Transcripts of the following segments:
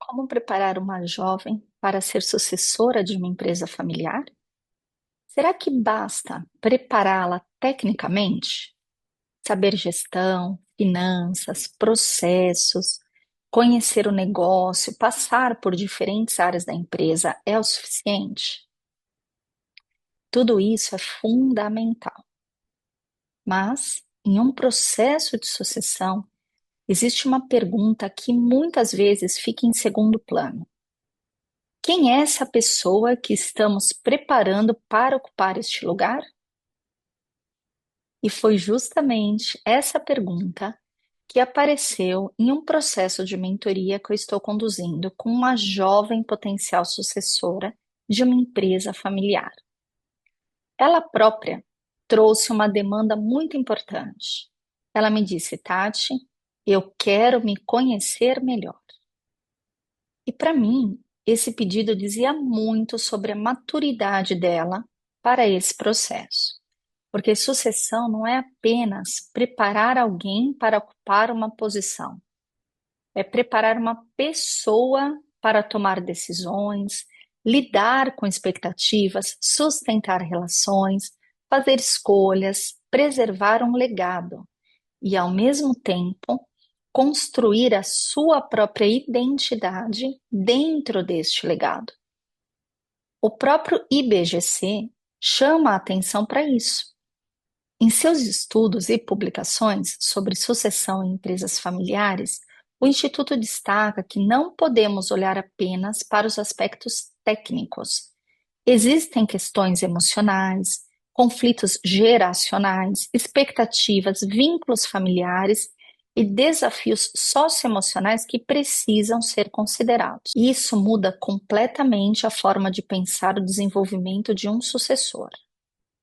Como preparar uma jovem para ser sucessora de uma empresa familiar? Será que basta prepará-la tecnicamente? Saber gestão, finanças, processos, conhecer o negócio, passar por diferentes áreas da empresa é o suficiente? Tudo isso é fundamental. Mas, em um processo de sucessão, existe uma pergunta que muitas vezes fica em segundo plano. Quem é essa pessoa que estamos preparando para ocupar este lugar? E foi justamente essa pergunta que apareceu em um processo de mentoria que eu estou conduzindo com uma jovem potencial sucessora de uma empresa familiar. Ela própria trouxe uma demanda muito importante. Ela me disse, Tati, eu quero me conhecer melhor. E para mim, esse pedido dizia muito sobre a maturidade dela para esse processo. Porque sucessão não é apenas preparar alguém para ocupar uma posição, é preparar uma pessoa para tomar decisões, lidar com expectativas, sustentar relações, fazer escolhas, preservar um legado e, ao mesmo tempo, construir a sua própria identidade dentro deste legado. O próprio IBGC chama a atenção para isso. Em seus estudos e publicações sobre sucessão em empresas familiares, o Instituto destaca que não podemos olhar apenas para os aspectos técnicos. Existem questões emocionais, conflitos geracionais, expectativas, vínculos familiares e desafios socioemocionais que precisam ser considerados. Isso muda completamente a forma de pensar o desenvolvimento de um sucessor.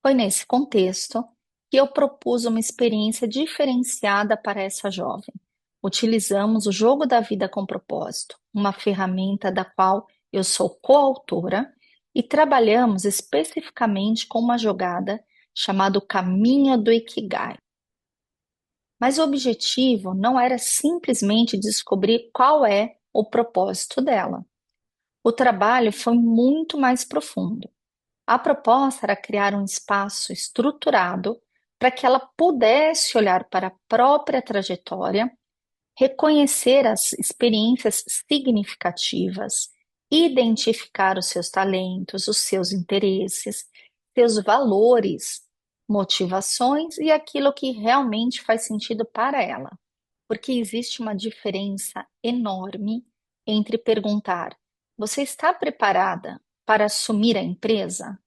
Foi nesse contexto que eu propus uma experiência diferenciada para essa jovem. Utilizamos o Jogo da Vida com Propósito, uma ferramenta da qual eu sou coautora, e trabalhamos especificamente com uma jogada chamada Caminho do Ikigai. Mas o objetivo não era simplesmente descobrir qual é o propósito dela. O trabalho foi muito mais profundo. A proposta era criar um espaço estruturado para que ela pudesse olhar para a própria trajetória, reconhecer as experiências significativas, identificar os seus talentos, os seus interesses, seus valores, motivações e aquilo que realmente faz sentido para ela. Porque existe uma diferença enorme entre perguntar: você está preparada para assumir a empresa?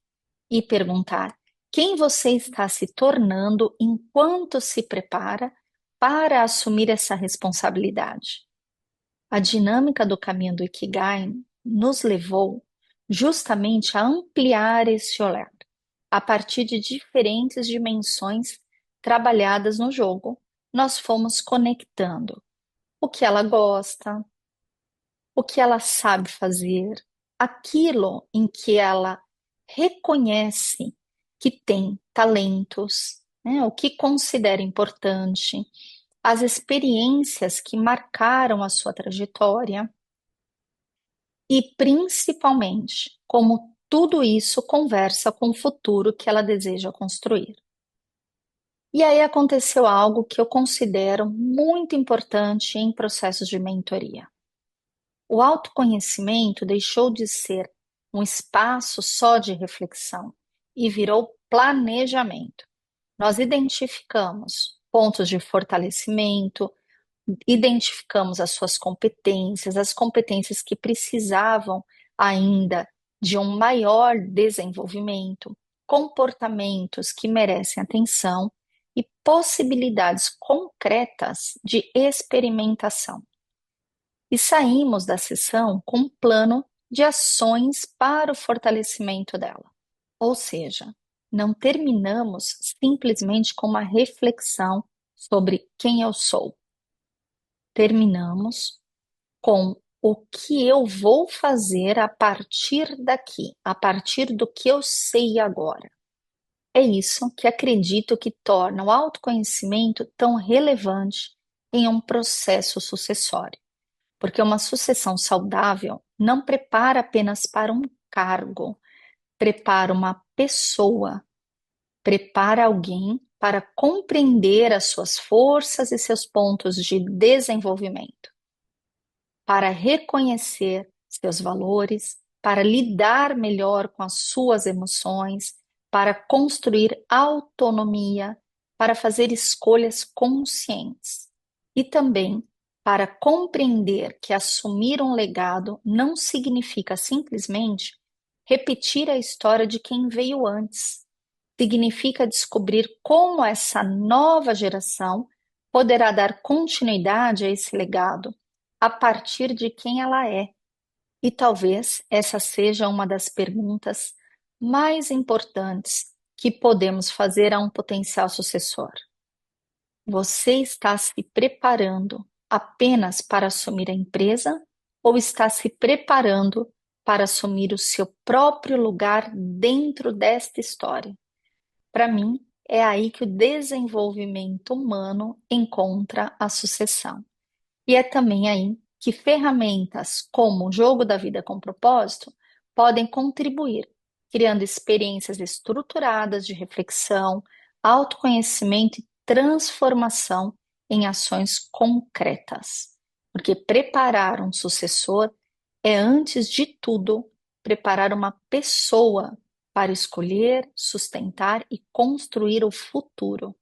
E perguntar: quem você está se tornando enquanto se prepara para assumir essa responsabilidade? A dinâmica do caminho do Ikigai nos levou justamente a ampliar esse olhar, a partir de diferentes dimensões trabalhadas no jogo. Nós fomos conectando o que ela gosta, o que ela sabe fazer, aquilo em que ela reconhece que tem talentos, né, o que considera importante, as experiências que marcaram a sua trajetória e, principalmente, como tudo isso conversa com o futuro que ela deseja construir. E aí aconteceu algo que eu considero muito importante em processos de mentoria. O autoconhecimento deixou de ser um espaço só de reflexão e virou planejamento. Nós identificamos pontos de fortalecimento, identificamos as suas competências, as competências que precisavam ainda de um maior desenvolvimento, comportamentos que merecem atenção e possibilidades concretas de experimentação. E saímos da sessão com um plano de ações para o fortalecimento dela. Ou seja, não terminamos simplesmente com uma reflexão sobre quem eu sou. Terminamos com o que eu vou fazer a partir daqui, a partir do que eu sei agora. É isso que acredito que torna o autoconhecimento tão relevante em um processo sucessório. porque uma sucessão saudável não prepara apenas para um cargo, prepara uma pessoa, prepara alguém para compreender as suas forças e seus pontos de desenvolvimento, para reconhecer seus valores, para lidar melhor com as suas emoções, para construir autonomia, para fazer escolhas conscientes e também para compreender que assumir um legado não significa simplesmente repetir a história de quem veio antes. Significa descobrir como essa nova geração poderá dar continuidade a esse legado a partir de quem ela é. E talvez essa seja uma das perguntas mais importantes que podemos fazer a um potencial sucessor. Você está se preparando apenas para assumir a empresa ou está se preparando para assumir o seu próprio lugar dentro desta história? Para mim, é aí que o desenvolvimento humano encontra a sucessão. E é também aí que ferramentas como o jogo da vida com propósito podem contribuir, criando experiências estruturadas de reflexão, autoconhecimento e transformação em ações concretas. Porque preparar um sucessor é, antes de tudo, preparar uma pessoa para escolher, sustentar e construir o futuro.